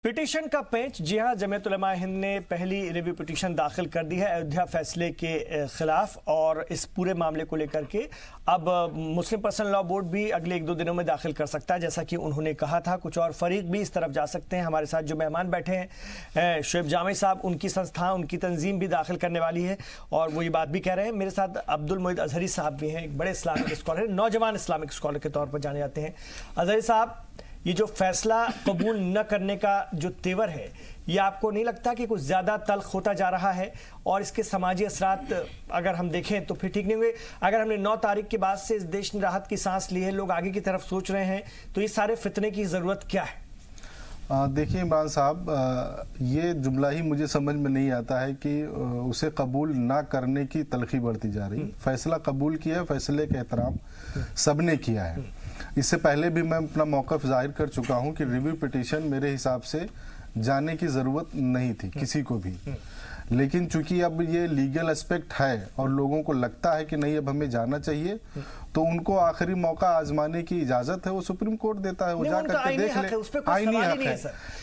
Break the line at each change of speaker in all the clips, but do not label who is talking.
Petition का पेच। जी हां, जमीयत उलमा हिंद ने पहली रिव्यू पिटीशन दाखिल कर दी है अयोध्या फैसले के खिलाफ, और इस पूरे मामले को लेकर के अब मुस्लिम पर्सनल लॉ बोर्ड भी अगले 1-2 दिनों में दाखिल कर सकता है, जैसा कि उन्होंने कहा था। कुछ और फरीक भी इस तरफ जा सकते हैं। हमारे साथ जो मेहमान बैठे हैं शुएब जामी साहब, उनकी संस्था, उनकी तंजीम भी दाखिल करने वाली है और वो ये बात भी कह रहे हैं। मेरे साथ अब्दुल मोइद अजहरी साहब भी हैं, एक बड़े इस्लामिक स्कॉलर, नौजवान इस्लामिक स्कॉलर के तौर पर जाने जाते हैं। अजहरी साहब, ये जो फैसला कबूल न करने का जो तेवर है, ये आपको नहीं लगता कि कुछ ज़्यादा तल्ख होता जा रहा है और इसके समाजी असरात अगर हम देखें तो फिर ठीक नहीं हुए? अगर हमने 9 तारीख के बाद से इस देश ने राहत की सांस ली है, लोग आगे की तरफ सोच रहे हैं, तो ये सारे फितने की ज़रूरत क्या है?
देखिए इमरान साहब, ये जुमला ही मुझे समझ में नहीं आता है कि उसे कबूल ना करने की तलखी बढ़ती जा रही। फैसला कबूल किया है, फैसले का एहतराम सबने किया है। इससे पहले भी मैं अपना मौक़िफ़ जाहिर कर चुका हूं कि रिव्यू पिटीशन मेरे हिसाब से जाने की ज़रूरत नहीं थी किसी को भी, लेकिन चूंकि अब ये लीगल एस्पेक्ट है और लोगों को लगता है कि नहीं अब हमें जाना चाहिए, तो उनको आखिरी मौका आजमाने की इजाजत है, वो सुप्रीम कोर्ट देता है, वो जा करके देख ले। आईनी हक है।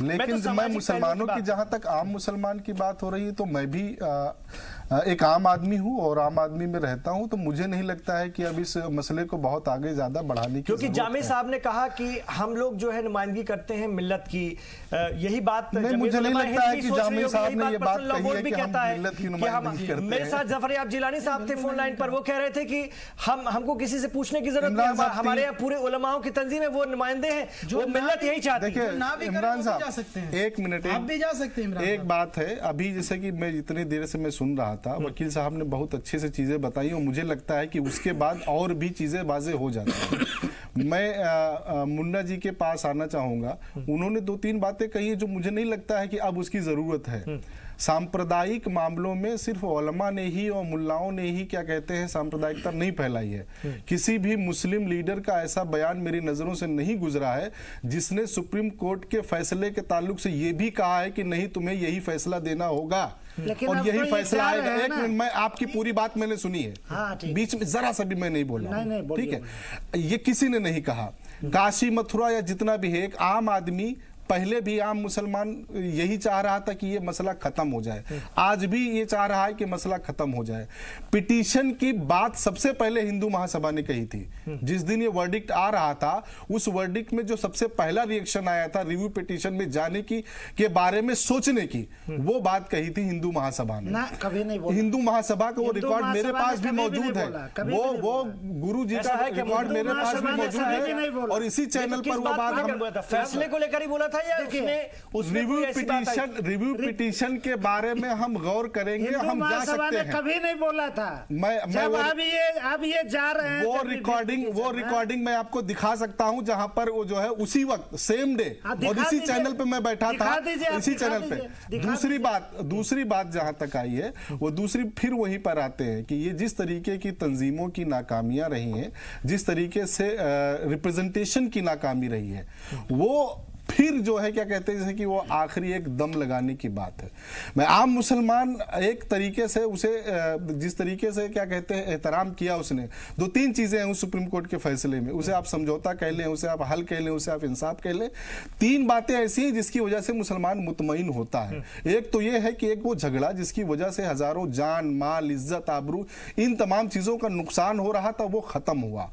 लेकिन मैं मुसलमानों की, जहां तक आम मुसलमान की बात हो रही है, तो मैं भी एक आम आदमी हूं और आम आदमी में रहता हूं, तो मुझे नहीं लगता है कि अब इस मसले को बहुत आगे ज्यादा बढ़ाने की,
क्योंकि जामी साहब ने कहा कि हम लोग जो है नुमाइंदगी करते हैं मिल्लत की, यही बात
नहीं, मुझे नहीं लगता है कि जामी साहब ने ये बात कही है कि हम मिल्लत की नुमाइंदगी करते हैं।
मेरे साथ जफर जिलानी साहब थे फोन लाइन पर, वो कह रहे थे कि हमको किसी से पूछने की जरूरत नहीं, हमारे यहाँ पूरे उलमाओं की तंजीम है, वो नुमाइंदे हैं, जो मिल्लत यही चाहती है।
इमरान साहब, एक मिनट,
आप भी जा सकते हैं।
एक बात है, अभी जैसे कि मैं जितनी देर से मैं सुन रहा था, वकील साहब ने बहुत अच्छे से चीजें बताई और मुझे लगता है कि उसके बाद और भी चीजें वाज़ेह हो जाती हैं। मैं मुन्ना जी के पास आना चाहूंगा। उन्होंने 2-3 बातें कही जो मुझे नहीं लगता है कि अब उसकी जरूरत है। सांप्रदायिक मामलों में सिर्फ उलमा ने ही और मुल्लाओं ने ही क्या कहते हैं सांप्रदायिकता नहीं फैलाई है। किसी भी मुस्लिम लीडर का ऐसा बयान मेरी नजरों से नहीं गुजरा है जिसने सुप्रीम कोर्ट के फैसले के ताल्लुक से ये भी कहा है कि नहीं तुम्हें यही फैसला देना होगा और यही तो फैसला आएगा। एक मिनट, मैं आपकी पूरी बात मैंने सुनी है।
हाँ,
बीच में जरा सा भी मैं नहीं बोला, ठीक है? ये किसी ने नहीं कहा। काशी मथुरा या जितना भी है, एक आम आदमी, पहले भी आम मुसलमान यही चाह रहा था कि ये मसला खत्म हो जाए, आज भी ये चाह रहा है कि मसला खत्म हो जाए। पिटीशन की बात सबसे पहले हिंदू महासभा ने कही थी। जिस दिन ये वर्डिक्ट आ रहा था, उस वर्डिक्ट में जो सबसे पहला रिएक्शन आया था रिव्यू पिटीशन में जाने की के बारे में सोचने की, वो बात कही थी हिंदू महासभा ने।
कभी नहीं बोला।
हिंदू महासभा का वो रिकॉर्ड मेरे पास भी मौजूद है, वो गुरु जी का रिकॉर्ड मेरे पास भी मौजूद है और इसी चैनल पर वो बात
फैसले को लेकर ही बोला था।
रिव्यू पिटीशन के बारे में हम गौर करेंगे, हम जा सकते हैं।
कभी नहीं बोला था। अब ये जा रहे हैं।
वो रिकॉर्डिंग मैं आपको दिखा सकता हूं, जहां पर वो जो है उसी वक्त सेम डे और इसी चैनल पे मैं बैठा था, इसी चैनल पे। दूसरी बात जहां तक आई है, वो दूसरी फिर वहीं पर आते हैं कि ये जिस तरीके की तंजीमों की नाकामियां रही हैं, जिस तरीके से रिप्रेजेंटेशन की नाकामी रही है, वो फिर जो है क्या कहते हैं, जैसे कि वो आखिरी एक दम लगाने की बात है। मैं आम मुसलमान एक तरीके से उसे जिस तरीके से क्या कहते हैं एहतराम किया उसने, 2-3 चीजें हैं उस सुप्रीम कोर्ट के फैसले में। उसे आप समझौता कह लें, उसे आप हल कह लें, उसे आप इंसाफ कह लें। 3 बातें ऐसी हैं जिसकी वजह से मुसलमान मुतमईन होता है। एक तो ये है कि एक वो झगड़ा जिसकी वजह से हजारों जान, माल, इज्जत, आबरू, इन तमाम चीजों का नुकसान हो रहा था, वो खत्म हुआ।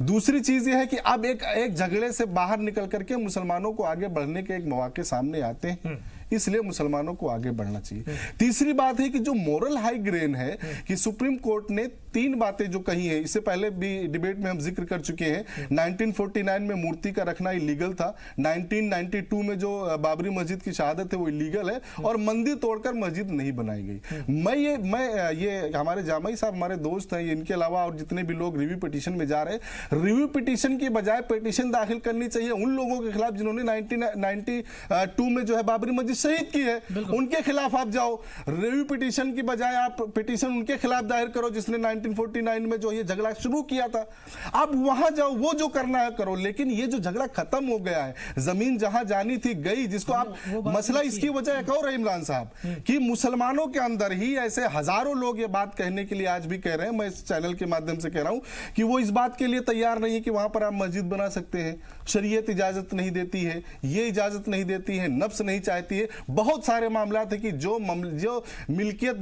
दूसरी चीज ये है कि अब एक झगड़े से बाहर निकल करके मुसलमानों को आगे बढ़ने के एक मौके सामने आते हैं, इसलिए मुसलमानों को आगे बढ़ना चाहिए। तीसरी बात है कि जो मोरल हाई ग्रेन है कि सुप्रीम कोर्ट ने 3 बातें जो कही हैं, इससे पहले भी डिबेट में हम जिक्र कर चुके हैं। 1949 में मूर्ति का रखना इलीगल था, 1992 में जो बाबरी मस्जिद की शहादत है वो इलीगल है और मंदिर तोड़कर मस्जिद नहीं बनाई गई। मैं ये हमारे जामई साहब हमारे दोस्त हैं, इनके अलावा और जितने भी लोग रिव्यू पिटीशन में जा रहे हैं, रिव्यू पिटीशन की बजाय पिटीशन दाखिल करनी चाहिए उन लोगों के खिलाफ जिन्होंने 1992 में जो है बाबरी मस्जिद शहीद की है, उनके खिलाफ आप जाओ। रिव्यू पिटीशन की बजाय आप पिटीशन उनके खिलाफ दायर करो जिसने 1949 में जो ये झगड़ा शुरू किया था। अब वहां जाओ, वो जो करना है करो, लेकिन ये जो झगड़ा खत्म हो गया है, जमीन जहां जानी थी गई, जिसको आप मसला इसकी वजह एक और है इमरान साहब कि मुसलमानों के अंदर ही ऐसे हजारों लोग ये बात कहने के लिए आज भी कह रहे हैं, मैं इस चैनल के माध्यम से कह रहा हूं कि वो इस बात के लिए तैयार नहीं है कि वहां पर आप मस्जिद बना सकते हैं, शरीयत इजाजत नहीं देती है, ये इजाजत नहीं देती है, नफ्स नहीं चाहती है। बहुत सारे मामलात है कि जो मिल्कियत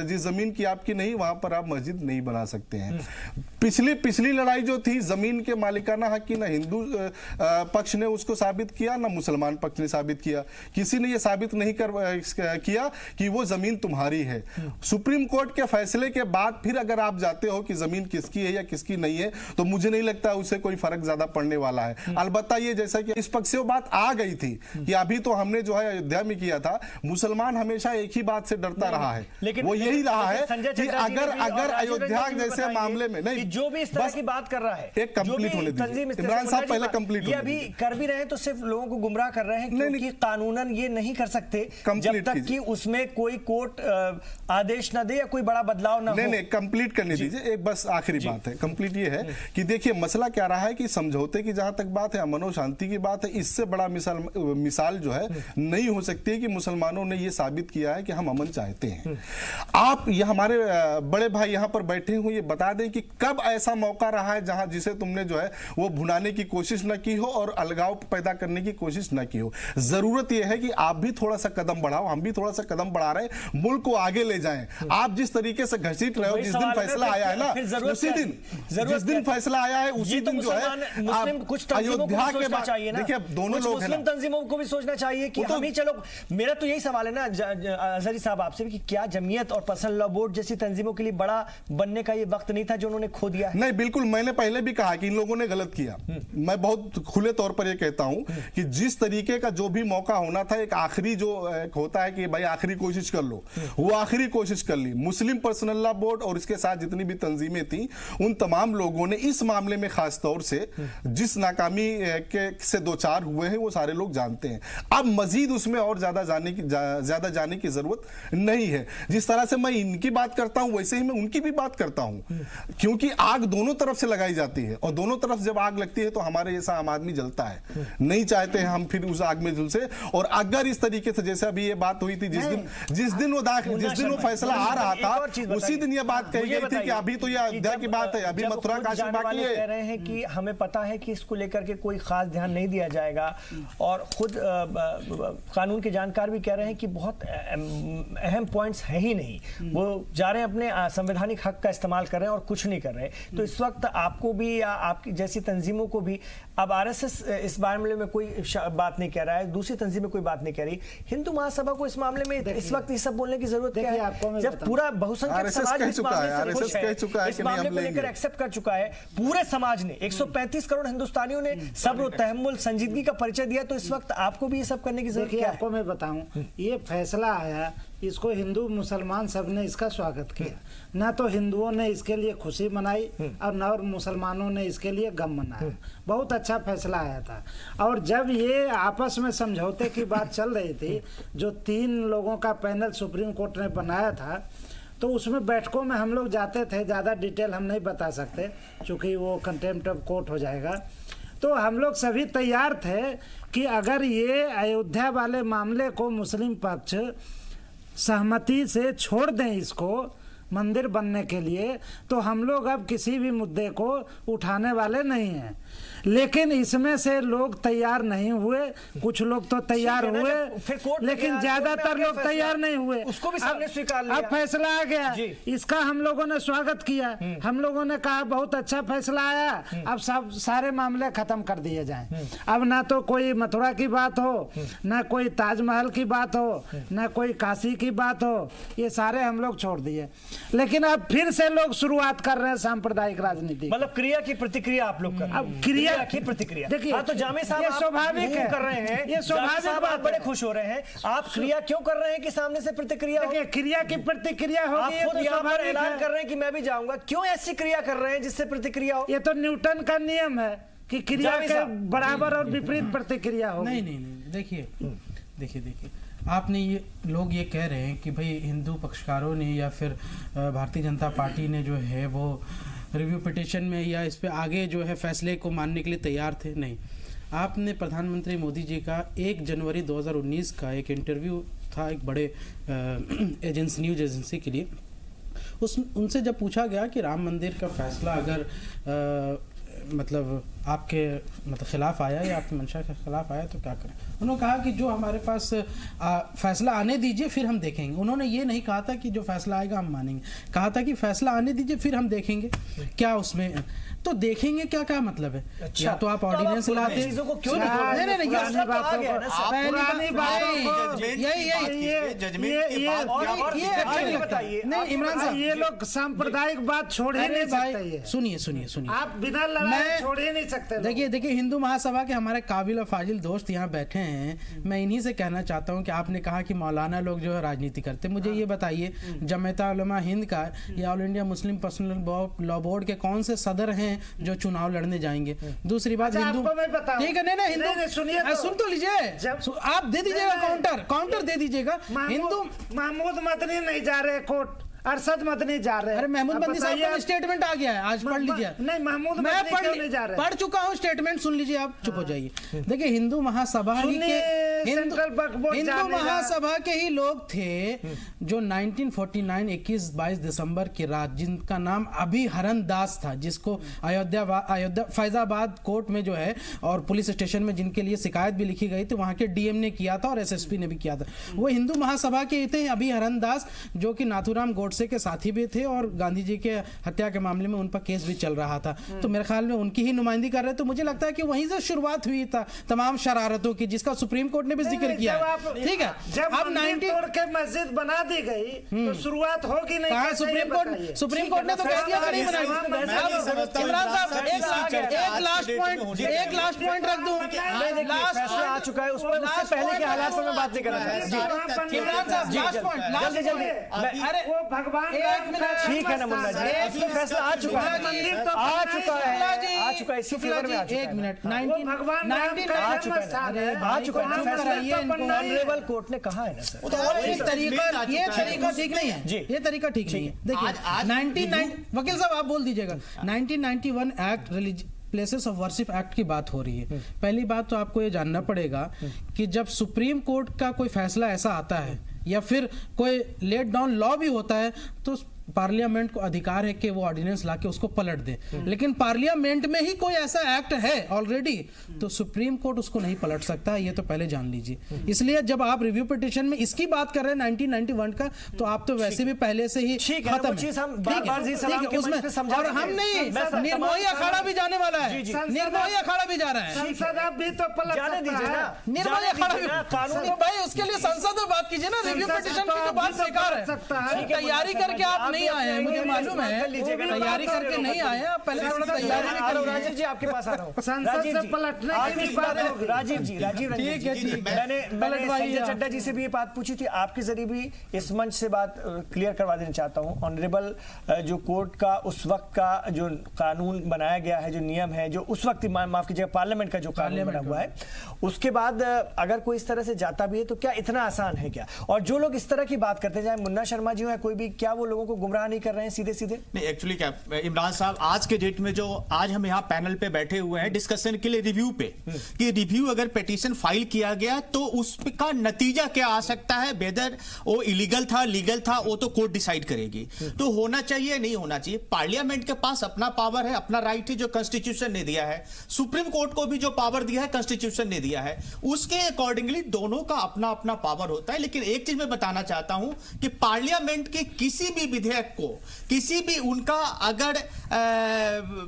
जिस जमीन की आपकी नहीं, वहां पर आप मस्जिद नहीं बना सकते हैं। पिछली लड़ाई जो थी जमीन के मालिकाना हक की, ना हिंदू पक्ष ने उसको साबित किया, ना मुसलमान पक्ष ने साबित किया। किसी ने यह साबित नहीं किया कि वो जमीन तुम्हारी है। सुप्रीम कोर्ट के फैसले के बाद फिर अगर आप जाते हो कि जमीन किसकी है या किसकी नहीं है, तो मुझे नहीं लगता उससे कोई फर्क ज्यादा पड़ने वाला है। अलबत्ता ये जैसा कि इस पक्ष से बात आ गई थी कि अभी तो हमने जो है अयोध्या में किया था, मुसलमान हमेशा एक ही बात से डरता रहा है, वो यही रहा है कि अगर अयोध्या जैसे मामले में नहीं,
जो भी इस तरह की बात कर रहा है,
एक कंप्लीट होने दीजिए इमरान साहब, पहले कंप्लीट
ये अभी कर भी रहे हैं तो सिर्फ लोगों को गुमराह कर रहे हैं, क्योंकि कानूनन ये नहीं कर सकते जब तक कि उसमें कोई कोर्ट आदेश ना दे या कोई बड़ा बदलाव ना हो।
नहीं कंप्लीट करने दीजिए, एक बस आखिरी बात है, कंप्लीट ये है कि देखिए मसला क्या रहा है कि समझौते की जहां तक बात है, अमन और शांति की बात है, इससे बड़ा मिसाल जो है नहीं हो सकती है कि मुसलमानों ने यह साबित किया है कि हम अमन चाहते हैं। आप ये हमारे बड़े भाई यहां पर बैठे हुए ये बता दें कि कब ऐसा मौका रहा है जहां जिसे तुमने जो है वो भुनाने की कोशिश न की हो और अलगाव पैदा करने की कोशिश न की हो। जरूरत यह है कि आप भी थोड़ा सा कदम बढ़ाओ, हम भी थोड़ा सा कदम बढ़ा रहे हैं, मुल्क को आगे ले जाएं। आप जिस तरीके से घसीट रहे हो, जिस दिन फैसला आया है ना, उसी दिन जिस दिन फैसला आया है उसी दिन जो है
कुछ अयोध्या के बाद चाहिए ना,
देखिए दोनों लोग
मुस्लिम तंजीमों को भी सोचना चाहिए कि हम ही चलो। मेरा तो यही सवाल है ना अजहरी साहब आपसे कि क्या जमीयत और पर्सनल लॉ बोर्ड जैसी तंजीमों के लिए बड़ा बनने का ये वक्त नहीं था जो उन्होंने खो दिया है?
नहीं बिल्कुल, मैंने पहले भी कहा कि इन लोगों ने गलत किया। मैं बहुत खुले तौर पर ये कहता हूं कि जिस तरीके का जो भी मौका होना था, एक आखिरी जो होता है कि भाई आखिरी कोशिश कर लो, वो आखिरी कोशिश कर ली। मुस्लिम पर्सनल लॉ बोर्ड और इसके साथ जितनी भी तंजीमें थी, उन तमाम लोगों ने इस मामले में खास तौर से जिस नाकामी से दो चार हुए हैं वो सारे लोग जानते हैं। अब मजीद उसमें और ज्यादा जाने की जरूरत नहीं है। जिस तरह से मैं इनकी बात करता हूं वैसे ही मैं उनकी भी बात करता हूं, क्योंकि आग दोनों तरफ से लगाई जाती है और दोनों तरफ जब आग लगती है तो हमारे जैसा आम आदमी जलता है। नहीं चाहते हैं हम फिर उस आग में झुलसे। और अगर इस तरीके से जैसे अभी ये बात हुई थी, जिस दिन वो फैसला आ रहा था, उसी दिन ये बात कही गई थी कि अभी तो ये अयोध्या की बात है, अभी मथुरा काशी बाकी है।
कह रहे हैं कि हमें पता है कि इसको लेकर के कोई खास ध्यान नहीं दिया जाएगा, और खुद कानून के जानकार भी कह रहे हैं कि बहुत अहम पॉइंट्स है ही नहीं, वो जा रहे हैं अपने संवैधानिक हक का इस्तेमाल कर रहे हैं और कुछ नहीं कर रहे। तो इस वक्त आपको भी या आपकी जैसी तंजीमों को भी, अब आरएसएस इस मामले में कोई बात नहीं कह रहा है, दूसरी तंजीमें कोई बात नहीं कह रही, हिंदू महासभा को इस मामले में इस वक्त ये सब बोलने की जरूरत क्या है जब पूरा बहुसंख्यक समाज इस मामले से खुश है, इस मामले को लेकर एक्सेप्ट कर चुका है पूरे समाज ने, 135 करोड़ हिंदुस्तानियों ने सब्र, तहम्मुल, संजीदगी का परिचय दिया। तो इस वक्त आपको भी ये सब करने की जरूरत है।
आपको मैं बताऊं, ये फैसला आया, इसको हिंदू मुसलमान सबने इसका स्वागत किया, ना तो हिंदुओं ने इसके लिए खुशी मनाई और ना और मुसलमानों ने इसके लिए गम मनाया। बहुत अच्छा फैसला आया था। और जब ये आपस में समझौते की बात चल रही थी, जो 3 लोगों का पैनल सुप्रीम कोर्ट ने बनाया था, तो उसमें बैठकों में हम लोग जाते थे, ज़्यादा डिटेल हम नहीं बता सकते क्योंकि वो कंटेम्प्ट ऑफ कोर्ट हो जाएगा। तो हम लोग सभी तैयार थे कि अगर ये अयोध्या वाले मामले को मुस्लिम पक्ष सहमति से छोड़ दें इसको मंदिर बनने के लिए, तो हम लोग अब किसी भी मुद्दे को उठाने वाले नहीं हैं। लेकिन इसमें से लोग तैयार नहीं हुए, कुछ लोग तो तैयार हुए, लेकिन ज्यादातर लोग तैयार नहीं हुए।
उसको भी सबने स्वीकार लिया।
अब फैसला आ गया, इसका हम लोगों ने स्वागत किया। हम लोगों ने कहा बहुत अच्छा फैसला आया, अब सब सारे मामले खत्म कर दिए जाएं। अब ना तो कोई मथुरा की बात हो, ना कोई ताजमहल की बात हो, ना कोई काशी की बात हो, ये सारे हम लोग छोड़ दिए। लेकिन अब फिर से लोग शुरुआत कर रहे हैं सांप्रदायिक राजनीति,
मतलब क्रिया की प्रतिक्रिया आप लोग कर रहे हैं।
अब क्रिया
की प्रतिक्रिया
देखिए,
तो जामे साहब,
ये स्वाभाविक है,
कर रहे हैं,
ये स्वाभाविक,
आप बड़े खुश हो रहे हैं। आप क्रिया क्यों कर रहे हैं कि सामने से प्रतिक्रिया?
देखिए, क्रिया की प्रतिक्रिया होगी,
आप खुद यहाँ पर ऐलान कर रहे हैं कि मैं भी जाऊंगा, क्यों ऐसी क्रिया कर रहे हैं जिससे प्रतिक्रिया हो?
ये तो न्यूटन का नियम है कि क्रिया के बराबर और विपरीत प्रतिक्रिया हो।
नहीं, देखिए देखिए आपने ये लोग ये कह रहे हैं कि भाई हिंदू पक्षकारों ने या फिर भारतीय जनता पार्टी ने जो है वो रिव्यू पिटीशन में या इस पे आगे जो है फैसले को मानने के लिए तैयार थे। नहीं, आपने प्रधानमंत्री मोदी जी का 1 जनवरी 2019 का एक इंटरव्यू था एक बड़े न्यूज एजेंसी के लिए, उनसे जब पूछा गया कि राम मंदिर का फैसला अगर मतलब आपके खिलाफ आया या आपकी मंशा के खिलाफ आया तो क्या करें, उन्होंने कहा कि जो हमारे पास फैसला आने दीजिए फिर हम देखेंगे। उन्होंने ये नहीं कहा था कि जो फैसला आएगा हम मानेंगे, कहा था कि फैसला आने दीजिए फिर हम देखेंगे क्या उसमें। तो देखेंगे क्या मतलब है? अच्छा, या तो आप ऑर्डिनेंस लाते
चीजों को क्यों
नहीं इमरान साहब, ये लोग सांप्रदायिक बात छोड़ ही नहीं सकते।
सुनिए
आप बिना लड़ाई छोड़ ही नहीं सकते।
देखिए हिंदू महासभा के हमारे काबिल और फाजिल दोस्त यहाँ बैठे हैं, मैं इन्हीं से कहना चाहता हूँ कि आपने कहा कि मौलाना लोग जो है राजनीति करते, मुझे ये बताइए जमात उलमा हिंद का या all India Muslim personal law board के कौन से सदर हैं जो चुनाव लड़ने जाएंगे? दूसरी बात, हिंदू ठीक है नहीं हिंदू सुनिए, सुन तो लीजिए, आप दे दीजिएगा काउंटर दे दीजिएगा। हिंदू
महमूद मदनी नहीं जा रहे कोर्ट, अरशद मदनी जा रहे हैं।
अरे महमूद मदनी साहब का स्टेटमेंट आ गया है, आज पढ़ लीजिए।
नहीं महमूद मदनी क्यों नहीं जा रहे?
पढ़ चुका हूँ स्टेटमेंट, सुन लीजिए आप, चुप हो जाइए। देखिए हिंदू महासभा के ही लोग थे जो 1949 21-22 दिसंबर की रात, जिनका नाम अभिहरण दास था, जिसको अयोध्या फैजाबाद कोर्ट में जो है और पुलिस स्टेशन में जिनके लिए शिकायत भी लिखी गई थी, वहां के डीएम ने किया था और एसएसपी ने भी किया था। वो हिंदू महासभा के थे अभिहरण दास, जो कि नाथूराम गोडसे के साथी भी थे और गांधी जी के हत्या के मामले में उन पर केस भी चल रहा था। तो मेरे ख्याल में उनकी ही नुमाइंदगी कर रहे, तो मुझे लगता है कि वहीं से शुरुआत हुई था तमाम शरारतों की, जिसका सुप्रीम कोर्ट ने भी जिक्र किया है। ठीक है,
जब अब 90 तोड़ के मस्जिद बना दी गई तो शुरुआत होगी नहीं?
कहा सुप्रीम कोर्ट ने तो कह दिया नहीं बनाई। इमरान साहब एक लास्ट पॉइंट रख दूं,
आ चुका है उस पर, उससे पहले के हालात पर मैं बात नहीं कर रहा था।
इमरान साहब लास्ट पॉइंट,
जल्दी
अरे वो भगवान
ठीक है ना मुन्ना जी, फैसला आ चुका है इसी फेवर में।
1 मिनट,
आ चुका है ऑनरेबल कोर्ट ने कहा है ना सर।
ये तरीका ठीक नहीं है जी, ये तरीका ठीक नहीं है। देखिए 1990, वकील साहब आप बोल दीजिएगा, 1991 act places of worship act की बात हो रही है। पहली बात तो आपको ये जानना पड़ेगा कि जब सुप्रीम कोर्ट का कोई फैसला ऐसा आता है या फिर कोई लेट डाउन लॉ भी होता है तो पार्लियामेंट को अधिकार है कि वो ऑर्डिनेंस लाके उसको पलट दे, लेकिन पार्लियामेंट में ही कोई ऐसा एक्ट है ऑलरेडी तो सुप्रीम कोर्ट उसको नहीं पलट सकता, ये तो पहले जान लीजिए। इसलिए जब आप रिव्यू पिटीशन में इसकी बात कर रहे हैं 1991 का, तो आप तो वैसे भी पहले से ही खत्म है उसमें, और हम नहीं, निर्मोही अखाड़ा भी जाने वाला है, निर्मोही अखाड़ा भी जा रहा है, निर्मोही अखाड़ा भी भाई, उसके लिए संसद में बात कीजिए ना, रिव्यू पिटीशन की तो बात बेकार है। तैयारी करके आप नहीं आए हैं, मुझे मालूम है, तैयारी करके नहीं आए हैं, आप पहले थोड़ा तैयारी करो।
राजीव जी आपके पास आ रहा हूँ,
संसद से पलटने की बात होगी।
राजीव जी मैंने संजय चड्डा जी से भी ये बात पूछी थी, आपके जरिए भी इस मंच से बात क्लियर करवा देना चाहता हूँ। ऑनरेबल जो कोर्ट का उस वक्त का जो कानून बनाया गया है, जो नियम है, जो उस वक्त माफ कीजिएगा पार्लियामेंट का जो कानून बना हुआ है, उसके बाद अगर कोई इस तरह से जाता भी है तो क्या इतना आसान है क्या? और जो लोग इस तरह की बात करते हैं, चाहे मुन्ना शर्मा जी हो या कोई भी, क्या वो लोगों को गुमराह नहीं कर रहे हैं सीधे सीधे?
नहीं, एक्चुअली क्या इमरान साहब, आज के डेट में जो आज हम यहाँ पैनल पे बैठे हुए हैं डिस्कशन के लिए रिव्यू पे, कि रिव्यू अगर पिटीशन फाइल किया गया तो उसका नतीजा क्या आ सकता है, वेदर वो इलीगल था लीगल था, वो तो कोर्ट डिसाइड करेगी। तो होना चाहिए नहीं होना चाहिए, पार्लियामेंट के पास अपना पावर है, अपना राइट है जो कॉन्स्टिट्यूशन ने दिया है, सुप्रीम कोर्ट को भी जो पावर दिया है कॉन्स्टिट्यूशन ने दिया है, उसके अकॉर्डिंगली दोनों का अपना अपना पावर होता है। लेकिन एक चीज मैं बताना चाहता हूं कि पार्लियामेंट के किसी भी विधेयक को, किसी भी उनका अगर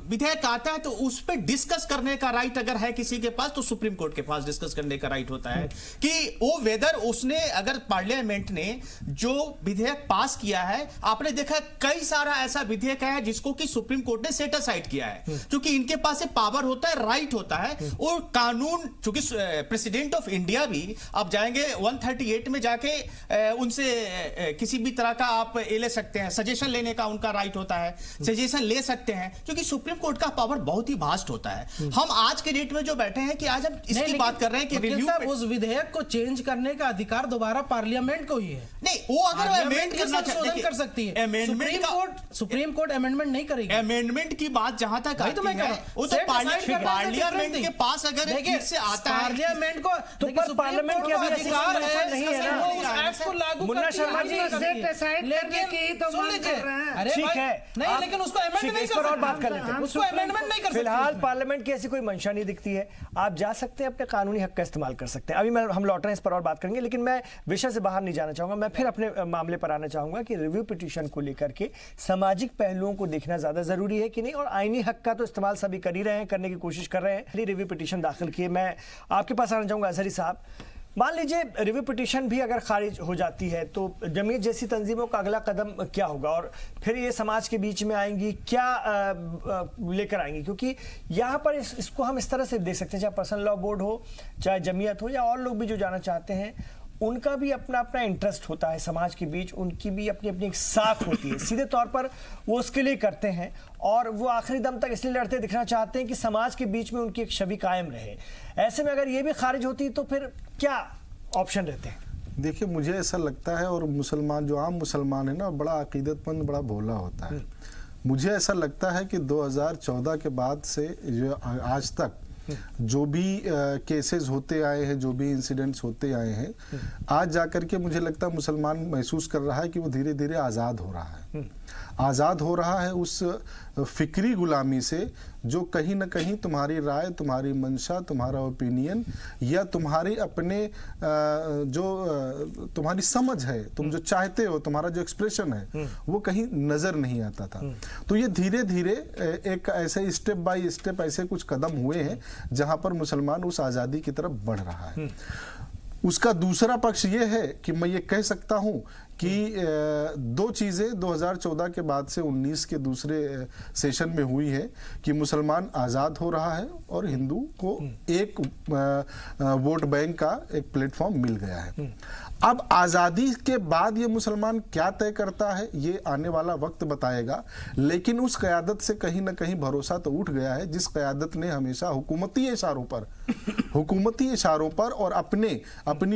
विधेयक आता है तो उस पर डिस्कस करने का राइट अगर है किसी के पास, तो सुप्रीम कोर्ट के पास डिस्कस करने का राइट होता है कि वो वेदर उसने, अगर पार्लियामेंट ने जो विधेयक पास किया है, आपने देखा कई सारा ऐसा विधेयक है जिसको कि सुप्रीम कोर्ट ने सेट असाइड किया है, क्योंकि इनके पास पावर होता है, राइट होता है। और कानून, चूंकि प्रेसिडेंट ऑफ इंडिया भी आप जाएंगे 138 में जाके उनसे किसी भी तरह का आप ले सकते हैं सजेशन लेने का उनका राइट होता है, सजेशन ले सकते हैं, क्योंकि सुप्रीम कोर्ट का पावर बहुत ही वास्ट होता है। हम आज के डेट में जो बैठे हैं कि आज हम इसकी बात कर रहे हैं कि रिव्यू
उस विधेयक को चेंज करने का अधिकार दोबारा पार्लियामेंट को ही है।
नहीं, वो अगर अमेंड करना चाहते
कर सकती है, सुप्रीम कोर्ट अमेंडमेंट नहीं करेगी।
अमेंडमेंट की बात जहां तक आती है, वो तो पार्लियामेंट के पास अगर फिर से आता है,
पार्लियामेंट को तो पार्लियामेंट के अधिकार नहीं है ना उस एक्ट को लागू
मुन्ना शर्मा जी,
ठीक है नहीं, लेकिन उसको अमेंड नहीं कर
और बात कर लेते हैं,
उसको अमेंडमेंट नहीं कर सकते।
फिलहाल पार्लियामेंट की ऐसी कोई मंशा नहीं दिखती है, आप जा सकते हैं, अपने कानूनी हक का इस्तेमाल कर सकते हैं। अभी हम लौट रहे हैं, इस पर और बात करेंगे, लेकिन मैं विषय से बाहर नहीं जाना चाहूंगा। मैं फिर अपने मामले पर आना चाहूंगा कि रिव्यू पिटीशन को लेकर के सामाजिक पहलुओं को देखना ज्यादा जरूरी है कि नहीं, और आईनी हक का तो इस्तेमाल सभी कर ही रहे हैं, करने की कोशिश कर रहे हैं। रिव्यू पिटीशन दाखिल किए, मैं आपके पास आना चाहूंगा अजहरी साहब। मान लीजिए रिव्यू पिटीशन भी अगर खारिज हो जाती है तो जमीयत जैसी तंजीमों का अगला कदम क्या होगा, और फिर ये समाज के बीच में आएंगी, क्या लेकर आएंगी? क्योंकि यहाँ पर इसको हम इस तरह से देख सकते हैं, चाहे पर्सनल लॉ बोर्ड हो, चाहे जमीयत हो, या और लोग भी जो जाना चाहते हैं, उनका भी अपना अपना इंटरेस्ट होता है समाज के बीच, उनकी भी अपनी अपनी एक साख होती है। सीधे तौर पर वो उसके लिए करते हैं और वो आखिरी दम तक इसलिए लड़ते दिखना चाहते हैं कि समाज के बीच में उनकी एक छवि कायम रहे। ऐसे में अगर ये भी खारिज होती तो फिर क्या ऑप्शन रहते हैं?
देखिए, मुझे ऐसा लगता है, और मुसलमान जो आम मुसलमान है ना, बड़ा अकीदतमंद, बड़ा भोला होता है। मुझे ऐसा लगता है कि 2014 के बाद से जो आज तक जो भी केसेस होते आए हैं, जो भी इंसिडेंट्स होते आए हैं, आज जाकर के मुझे लगता है मुसलमान महसूस कर रहा है कि वो धीरे धीरे आज़ाद हो रहा है। आज़ाद हो रहा है उस फिक्री गुलामी से जो कहीं ना कहीं तुम्हारी राय, तुम्हारी मंशा, तुम्हारा ओपिनियन या तुम्हारी अपने जो तुम्हारी समझ है, तुम जो चाहते हो, तुम्हारा जो एक्सप्रेशन है, वो कहीं नजर नहीं आता था। तो ये धीरे धीरे एक ऐसे स्टेप बाय स्टेप ऐसे कुछ कदम हुए हैं जहां पर मुसलमान उस आज़ादी की तरफ बढ़ रहा है। उसका दूसरा पक्ष ये है कि मैं ये कह सकता हूं कि दो चीजें 2014 के बाद से 19 के दूसरे सेशन में हुई है कि मुसलमान आज़ाद हो रहा है और हिंदू को एक वोट बैंक का एक प्लेटफॉर्म मिल गया है। अब आज़ादी के बाद ये मुसलमान क्या तय करता है ये आने वाला वक्त बताएगा, लेकिन उस क़यादत से कहीं ना कहीं भरोसा तो उठ गया है, जिस क़यादत ने हमेशा हुकूमती इशारों पर और अपनी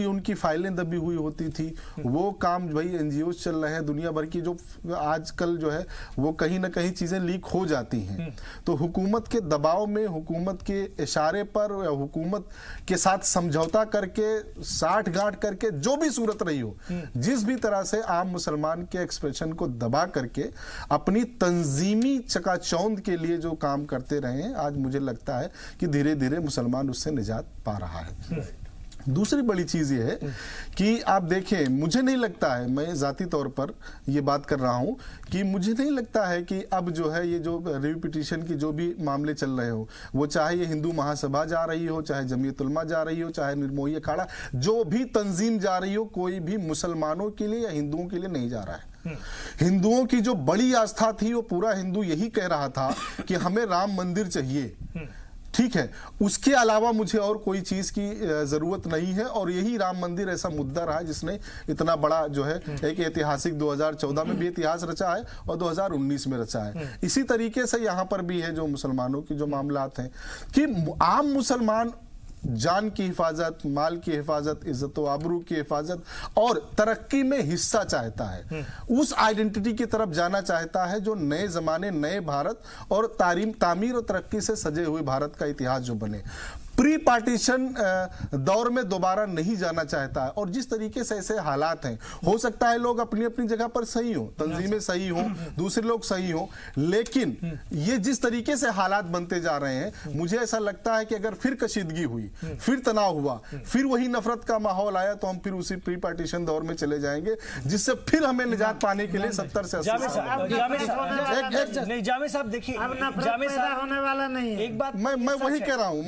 उनकी फाइलें दबी हुई होती थी, वो काम भाई एनजीओ चल रहे हैं दुनिया भर की, जो आजकल जो है वो कहीं ना कहीं चीजें लीक हो जाती हैं। तो हुकूमत के दबाव में, हुकूमत के इशारे पर या हुकूमत के साथ समझौता करके, साठ गांठ करके, जो भी सूरत रही हो, जिस भी तरह से आम मुसलमान के एक्सप्रेशन को दबा करके अपनी तंजीमी चकाचौंध के लिए जो काम करते रहे हैं, आज मुझे लगता है कि धीरे धीरे मुसलमान उससे निजात पा रहा है। दूसरी बड़ी चीज ये है कि आप देखें, मुझे नहीं लगता है, मैं जाती तौर पर ये बात कर रहा हूं कि मुझे नहीं लगता है कि अब जो है ये जो रिव्यू पिटीशन की जो भी मामले चल रहे हो, वो चाहे ये हिंदू महासभा जा रही हो, चाहे जमीयत उलमा जा रही हो, चाहे निर्मोही अखाड़ा, जो भी तंजीम जा रही हो, कोई भी मुसलमानों के लिए या हिंदुओं के लिए नहीं जा रहा है। हिंदुओं की जो बड़ी आस्था थी, वो पूरा हिंदू यही कह रहा था कि हमें राम मंदिर चाहिए, ठीक है, उसके अलावा मुझे और कोई चीज की जरूरत नहीं है। और यही राम मंदिर ऐसा मुद्दा रहा जिसने इतना बड़ा जो है एक ऐतिहासिक 2014 में भी इतिहास रचा है और 2019 में रचा है। इसी तरीके से यहां पर भी है जो मुसलमानों की जो मामलात हैं कि आम मुसलमान जान की हिफाजत, माल की हिफाजत, इज्जत व आबरू की हिफाजत और तरक्की में हिस्सा चाहता है, उस आइडेंटिटी की तरफ जाना चाहता है जो नए जमाने, नए भारत और तामीर और तरक्की से सजे हुए भारत का इतिहास जो बने, प्री पार्टीशन दौर में दोबारा नहीं जाना चाहता है। और जिस तरीके से ऐसे हालात हैं, हो सकता है लोग अपनी अपनी जगह पर सही हो, तंजीमें सही हो, दूसरे लोग सही हो, लेकिन ये जिस तरीके से हालात बनते जा रहे हैं, मुझे ऐसा लगता है कि अगर फिर कशीदगी हुई, फिर तनाव हुआ, फिर वही नफरत का माहौल आया, तो हम फिर उसी प्री पार्टीशन दौर में चले जाएंगे, जिससे फिर हमें निजात पाने के लिए 70 से 80
जामे साहब देखिए,
होने वाला नहीं है।
एक बात
मैं वही कह रहा हूं,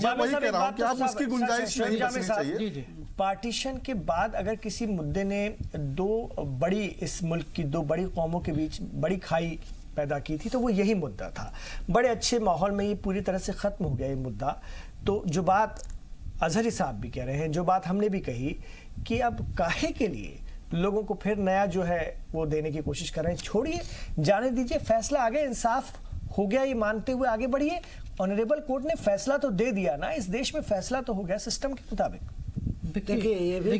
कि आप उसकी गुंजाइश नहीं बचनी चाहिए।
पार्टीशन के बाद अगर किसी मुद्दे ने इस मुल्क की दो बड़ी कौमों के बीच बड़ी खाई पैदा की थी, तो वो यही मुद्दा था। बड़े अच्छे माहौल में ये पूरी तरह से खत्म हो गया ये मुद्दा। तो जो बात अजहरी साहब भी कह रहे हैं, जो बात हमने भी कही कि अब काहे के लिए लोगों को फिर नया जो है वो देने की कोशिश कर रहे हैं। छोड़िए, जाने दीजिए, फैसला आ गया, इंसाफ हो गया, ये मानते हुए आगे बढ़िए। ऑनरेबल कोर्ट ने फैसला तो दे दिया ना, इस देश में फैसला तो हो गया सिस्टम के मुताबिक।
देखिए ये भी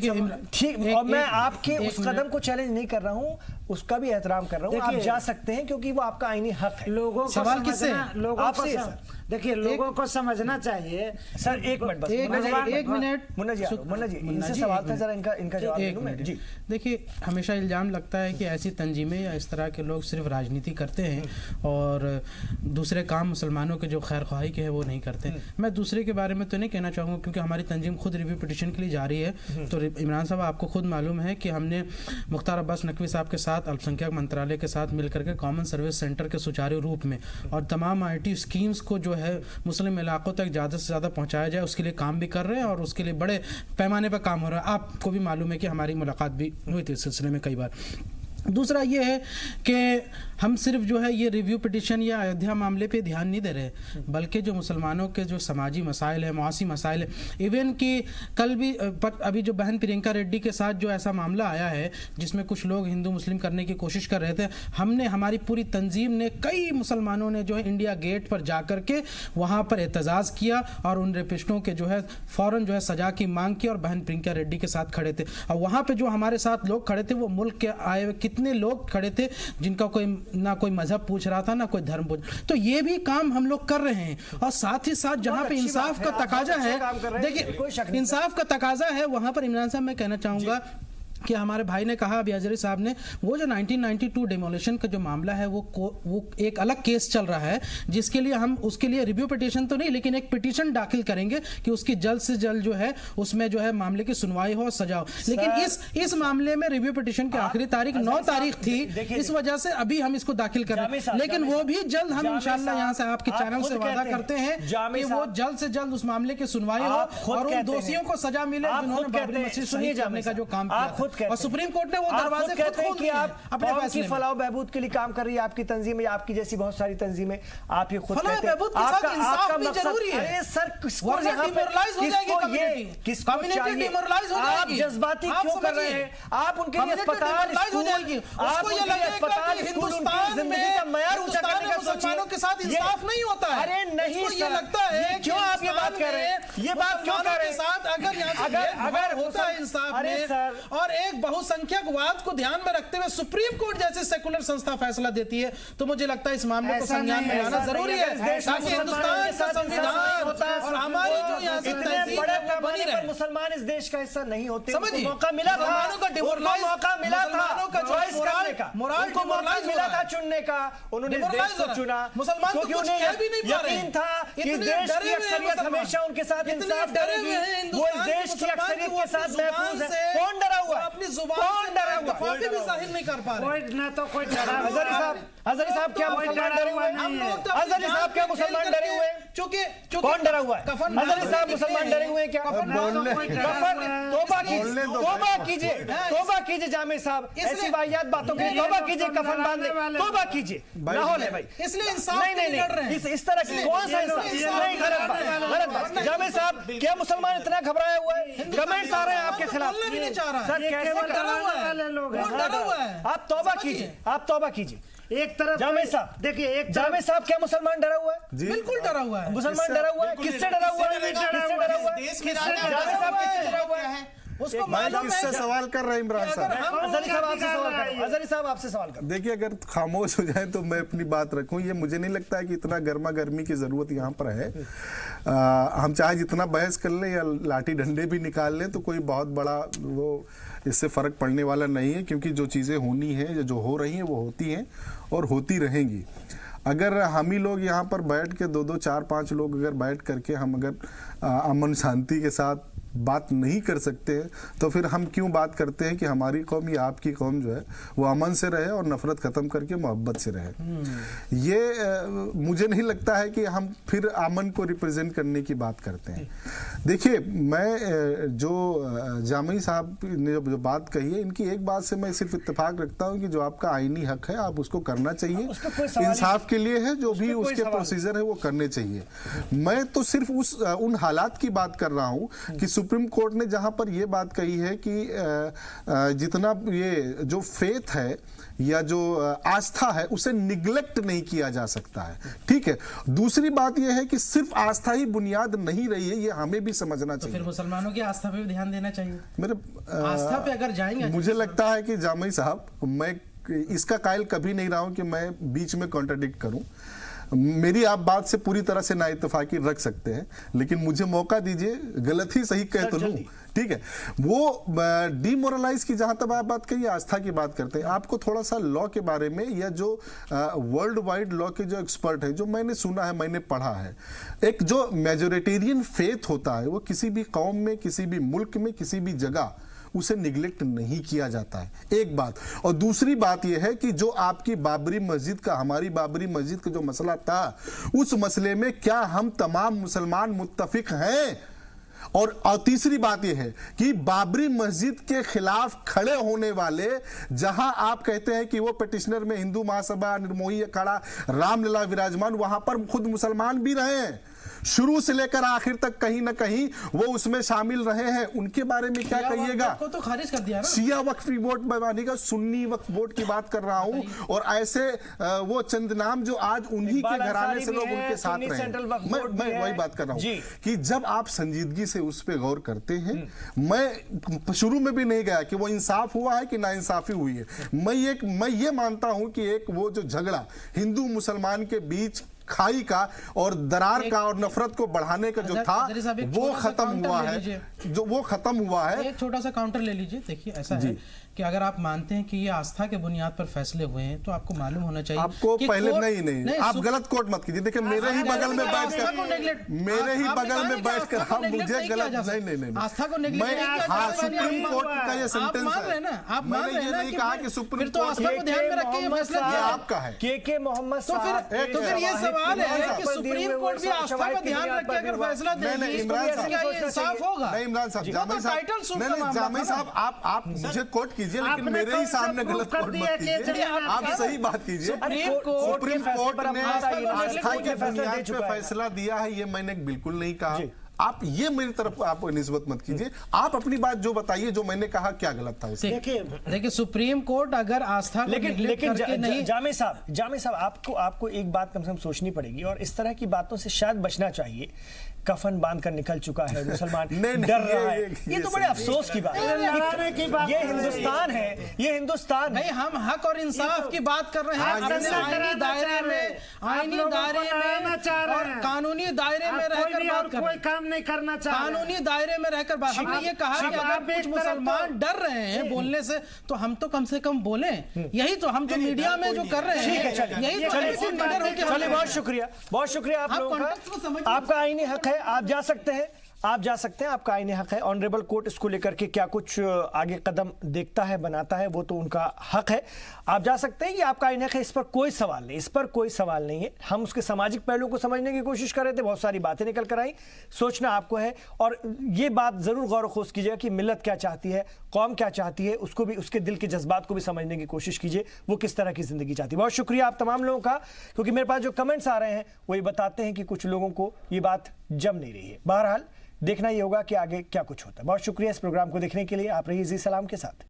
ठीक, और मैं आपके उस कदम को चैलेंज नहीं कर रहा हूं, उसका भी एहतराम कर रहा हूं। आप जा सकते हैं क्योंकि वो आपका आईनी हक है।
लोगों को
सवाल किससे?
लोगों
आपसे
को देखिए, लोगों को समझना चाहिए।
सर एक मिनट बस,
एक मिनट
मुन्ना जी इनसे सवाल था, जरा इनका जवाब दे दूं मैं। जी
देखिए, हमेशा इल्जाम लगता है कि ऐसी तंजीमें या इस तरह के लोग सिर्फ राजनीति करते हैं और दूसरे काम मुसलमानों के जो खैर ख्वाही के है वो नहीं करते। मैं दूसरे के बारे में तो नहीं कहना चाहूँगा क्योंकि हमारी तंजीम खुद रिव्यू पिटीशन के लिए जारी है। तो इमरान साहब, आपको खुद मालूम है कि हमने मुख्तार अब्बास नकवी साहब के साथ अल्पसंख्यक मंत्रालय के साथ मिलकर के कॉमन सर्विस सेंटर के सुचारू रूप में और तमाम IT स्कीम्स को जो है मुस्लिम इलाकों तक ज़्यादा से ज़्यादा पहुंचाया जाए उसके लिए काम भी कर रहे हैं और उसके लिए बड़े पैमाने पर काम हो रहा है। आपको भी मालूम है कि हमारी मुलाकात भी हुई थी इस सिलसिले में कई बार। दूसरा ये है कि हम सिर्फ जो है ये रिव्यू पिटीशन या अयोध्या मामले पे ध्यान नहीं दे रहे, बल्कि जो मुसलमानों के जो समाजी मसाइल है, मुआसी मसाइल है, इवन कि कल भी अभी जो बहन प्रियंका रेड्डी के साथ जो ऐसा मामला आया है जिसमें कुछ लोग हिंदू मुस्लिम करने की कोशिश कर रहे थे, हमने, हमारी पूरी तंजीम ने, कई मुसलमानों ने जो है इंडिया गेट पर जा कर के वहाँ पर एहतजाज किया और उन रेपिस्टों के जो है फ़ौरन जो है सजा की मांग की और बहन प्रियंका रेड्डी के साथ खड़े थे। और वहाँ पर जो हमारे साथ लोग खड़े थे वो मुल्क के आए हुए कितने लोग खड़े थे जिनका ना कोई मजहब पूछ रहा था ना कोई धर्म पूछ। तो ये भी काम हम लोग कर रहे हैं और साथ ही साथ जहां पे इंसाफ का तकाजा है, देखिए इंसाफ का तकाजा है, वहां पर इमरान साहब मैं कहना चाहूंगा कि हमारे भाई ने कहा, अभी अजहरी साहब ने, वो जो 1992 डेमोलिशन का जो मामला है वो एक अलग केस चल रहा है जिसके लिए हम उसके लिए रिव्यू पिटीशन तो नहीं लेकिन एक पिटीशन दाखिल करेंगे कि उसकी जल्द से जल्द जो है उसमें जो है मामले की सुनवाई हो, सजा हो। लेकिन इस मामले में रिव्यू पिटीशन की आखिरी तारीख 9 तारीख थी, इस वजह से अभी हम इसको दाखिल कर रहे हैं। लेकिन वो भी जल्द हम इंशाल्लाह यहाँ से आपके चैनल से वादा करते हैं कि वो जल्द से जल्द उस मामले की सुनवाई हो और उन दोषियों को सजा मिले जिन्होंने बाबरी मस्जिद शहीद करने का जो काम किया और सुप्रीम कोर्ट ने वो दरवाजे खुद खोल दिए अपने फैसले में।
फलाह बहबूद के लिए काम कर रही है आपकी तंजीम या आपकी जैसी बहुत सारी तंजीमें, आप ये खुद
कहते हैं आपका मकसद है।
अरे सर, किसको
डिमोरलाइज हो जाएगी कम्युनिटी, कम्युनिटी डिमोरलाइज हो जाएगी।
आप जज्बाती क्यों कर रहे हैं? आप उनके लिए अस्पताल,
हो जाएगी, उसको ये लगेगा कि हिंदुस्तान में
मुसलमानों
मुसलमानों के साथ इंसाफ नहीं होता है।
अरे नहीं,
ये लगता है
क्यों आप ये बात कर रहे हैं? ये बात क्यों कर रहे हैं?
साथ अगर होता है इंसाफ में और एक बहुसंख्यकवाद को ध्यान में रखते हुए सुप्रीम कोर्ट जैसे सेकुलर संस्था फैसला देती है तो मुझे लगता है इस मामले को संज्ञान में लाना जरूरी है ताकि हिंदुस्तान का संविधान और हमारी जो यहाँ से तहजीब बनी रहे।
मुसलमान इस देश का हिस्सा नहीं होते,
समझिए,
मौका मिला था,
का डिमोरलाइज
मौका मिला था,
चॉइस करने का,
मोरल को मौका मिला था चुनने का, उन्होंने इस देश को चुना।
मुसलमान तो कुछ कह भी नहीं पा रहे,
यकीन था कि देश की अक्सरियत हमेशा उनके साथ इंसाफ करेगी, वो इस देश की अक्सरियत के साथ महफूज है। कौन डरा हुआ है?
अपनी जुबान से भी जाहिर नहीं कर पा रहे।
कोई ना तो कोई डरा।
अजहरी साहब क्या मुसलमान डरे हुए हैं? अजहरी साहब क्या मुसलमान डरे हुए हैं?
चूंकि
कौन डरा हुआ है? अजहरी साहब मुसलमान डरे हुए हैं क्या? तौबा कीजिए जामिर साहब, ऐसी वाहियात बातों के लिए तौबा कीजिए, कफन बांध ले, तौबा कीजिए। माहौल है भाई,
इसलिए इंसाफ नहीं लड़ रहे हैं।
इस तरह की कौन सा नहीं, गलत बात। जामिर साहब, क्या मुसलमान इतना घबराया हुआ है? कमेंट्स आ रहे हैं आपके खिलाफ। सर कैसे
डरा हुआ है?
आप तौबा कीजिए, आप तौबा कीजिए।
एक तरफ
जामिर साहब देखिए, एक जामिर साहब क्या मुसलमान डरा हुआ है?
बिल्कुल डरा हुआ है।
मुसलमान डरा हुआ है। किससे डरा हुआ है? जामिर साहब किससे डरा हुआ है?
उसको मालूम है। किससे सवाल कर रहे हैं इमरान साहब?
अजहरी साहब आपसे सवाल कर। अजहरी साहब आपसे सवाल कर।
देखिए, अगर खामोश हो जाए तो मैं अपनी बात रखूं, ये मुझे नहीं लगता है कि इतना गर्मा गर्मी की जरूरत यहाँ पर है। हम चाहे जितना बहस कर लें या लाठी डंडे भी निकाल लें तो कोई बहुत बड़ा वो इससे फर्क पड़ने वाला नहीं है, क्योंकि जो चीज़ें होनी है या जो हो रही हैं वो होती हैं और होती रहेंगी। अगर हम ही लोग यहाँ पर बैठ के 2-2, 4-5 लोग अगर बैठ करके हम अगर अमन शांति के साथ बात नहीं कर सकते हैं तो फिर हम क्यों बात करते हैं कि हमारी कौम या आपकी कौम जो है वो अमन से रहे और नफरत खत्म करके मोहब्बत से रहे। ये मुझे नहीं लगता है कि हम फिर अमन को रिप्रेजेंट करने की बात करते हैं। देखिए, मैं जो जामी साहब ने जो बात कही है, इनकी एक बात से मैं सिर्फ इत्तेफाक रखता हूँ कि जो आपका आईनी हक है आप उसको करना चाहिए, इंसाफ के लिए है, जो भी उसके प्रोसीजर है वो करने चाहिए। मैं तो सिर्फ उन हालात की बात कर रहा हूँ कि सुप्रीम कोर्ट ने जहां पर यह बात कही है कि जितना ये जो फेथ है या जो आस्था है उसे निग्लेक्ट नहीं किया जा सकता है, ठीक है। दूसरी बात यह है कि सिर्फ आस्था ही बुनियाद नहीं रही है, ये हमें भी समझना चाहिए।
फिर मुसलमानों की आस्था पे भी ध्यान देना चाहिए।
मेरे
आस्था पे अगर जाएंगे,
मुझे लगता है कि जामई साहब, मैं इसका कायल कभी नहीं रहा हूं कि मैं बीच में कॉन्ट्राडिक्ट करूं। मेरी आप बात से पूरी तरह से ना इत्तेफाकी रख सकते हैं, लेकिन मुझे मौका दीजिए, गलत ही सही कह तो लूं, ठीक है। वो डिमोरलाइज की जहां तक आप बात करिए, आस्था की बात करते हैं, आपको थोड़ा सा लॉ के बारे में या जो वर्ल्ड वाइड लॉ के जो एक्सपर्ट है, जो मैंने सुना है, मैंने पढ़ा है, एक जो मेजोरिटेरियन फेथ होता है वो किसी भी कौम में, किसी भी मुल्क में, किसी भी जगह उसे निगलेक्ट नहीं किया जाता है, एक बात। और दूसरी बात यह है कि जो आपकी बाबरी मस्जिद का, हमारी बाबरी मस्जिद का जो मसला था, उस मसले में क्या हम तमाम मुसलमान मुत्तफिक हैं? और तीसरी बात यह है कि बाबरी मस्जिद के खिलाफ खड़े होने वाले, जहां आप कहते हैं कि वो पिटिशनर में हिंदू महासभा, निर्मोही अखाड़ा, रामलला विराजमान, वहां पर खुद मुसलमान भी रहे हैं, शुरू से लेकर आखिर तक कहीं ना कहीं वो उसमें शामिल रहे हैं, उनके बारे में क्या कहिएगा?
को तो खारिज कर दिया ना।
शिया वक्फी बोर्ड बैमानी का, सुन्नी वक्फ बोर्ड की बात कर रहा हूं, और ऐसे वो चंद नाम जो आज उन्हीं के घराने से लोग उनके साथ रहे। मैं वही बात कर रहा हूं कि जब आप संजीदगी से उस पर गौर करते हैं, मैं शुरू में भी नहीं गया कि वो इंसाफ हुआ है कि नाइंसाफी हुई है। मैं ये मानता हूं कि एक वो जो झगड़ा हिंदू मुसलमान के बीच खाई का और दरार का और नफरत को बढ़ाने का जो था, वो खत्म हुआ है, जो वो खत्म हुआ है।
एक छोटा सा काउंटर ले लीजिए। देखिए, ऐसा है कि अगर आप मानते हैं कि ये आस्था के बुनियाद पर फैसले हुए हैं, तो आपको मालूम होना चाहिए
आपको पहले नहीं आप गलत कोट मत कीजिए। देखिए, मेरे ही बगल में बैठकर आप मुझे गलत नहीं
आस्था को
सुप्रीम कोर्ट का ये सेंटेंस है,
आप
मैंने ये नहीं कहा कि सुप्रीम
कोर्ट आस्था को ध्यान में रख के ये फैसला किया
आपका है।
के मोहम्मद साहब,
तो फिर ये सवाल है कि सुप्रीम कोर्ट भी आस्था को ध्यान रख के अगर फैसला देगी, इंसाफ होगा?
नहीं इमरान साहब, जामई साहब, आप मुझे कोट कीजिए, लेकिन मेरे ही सामने गलत कोट मत कीजिए, आप सही बात कीजिए। सुप्रीम कोर्ट ने आस्था के बुनियाद पे फैसला दिया है, ये मैंने बिल्कुल नहीं कहा। आप ये मेरी तरफ आप निस्बत मत कीजिए, आप अपनी बात जो बताइए, जो मैंने कहा क्या गलत था उसमें।
देखिए, सुप्रीम कोर्ट अगर आस्था
लेकिन जामे साहब, आपको एक बात कम से कम सोचनी पड़ेगी, और इस तरह की बातों से शायद बचना चाहिए। कफन बांधकर निकल चुका है मुसलमान, डर रहा है, ये तो बड़े अफसोस की बात है। ये हिंदुस्तान है, ये हिंदुस्तान
नहीं, हम हक और इंसाफ की बात कर रहे हैं, आईनी दायरे में और कानूनी दायरे में रहकर बात कर रहे हैं।
काम नहीं करना चाहिए,
कानूनी दायरे में रहकर बात। हमने ये कहा कि अगर कुछ मुसलमान डर रहे हैं बोलने से, तो हम तो कम से कम बोलें। यही तो हम जो मीडिया में जो कर रहे हैं, यही तो।
चलिए, बहुत शुक्रिया आप लोगों का। आपका आईनी हक है, आप जा सकते हैं, आपका आईनी हक है। ऑनरेबल कोर्ट इसको लेकर के क्या कुछ आगे कदम देखता है, बनाता है, वो तो उनका हक है, आप जा सकते हैं, ये आपका आईनी हक है, इस पर कोई सवाल नहीं है। हम उसके सामाजिक पहलू को समझने की कोशिश कर रहे थे, बहुत सारी बातें निकल कर आई, सोचना आपको है। और ये बात जरूर गौर खोज कीजिएगा कि मिल्लत क्या चाहती है, कौम क्या चाहती है, उसको भी, उसके दिल के जज्बात को भी समझने की कोशिश कीजिए, वो किस तरह की जिंदगी चाहती है। बहुत शुक्रिया आप तमाम लोगों का, क्योंकि मेरे पास जो कमेंट्स आ रहे हैं वही बताते हैं कि कुछ लोगों को ये बात जम नहीं रही है। बहरहाल देखना ये होगा कि आगे क्या कुछ होता है। बहुत शुक्रिया इस प्रोग्राम को देखने के लिए। आप रहिए जी सलाम के साथ।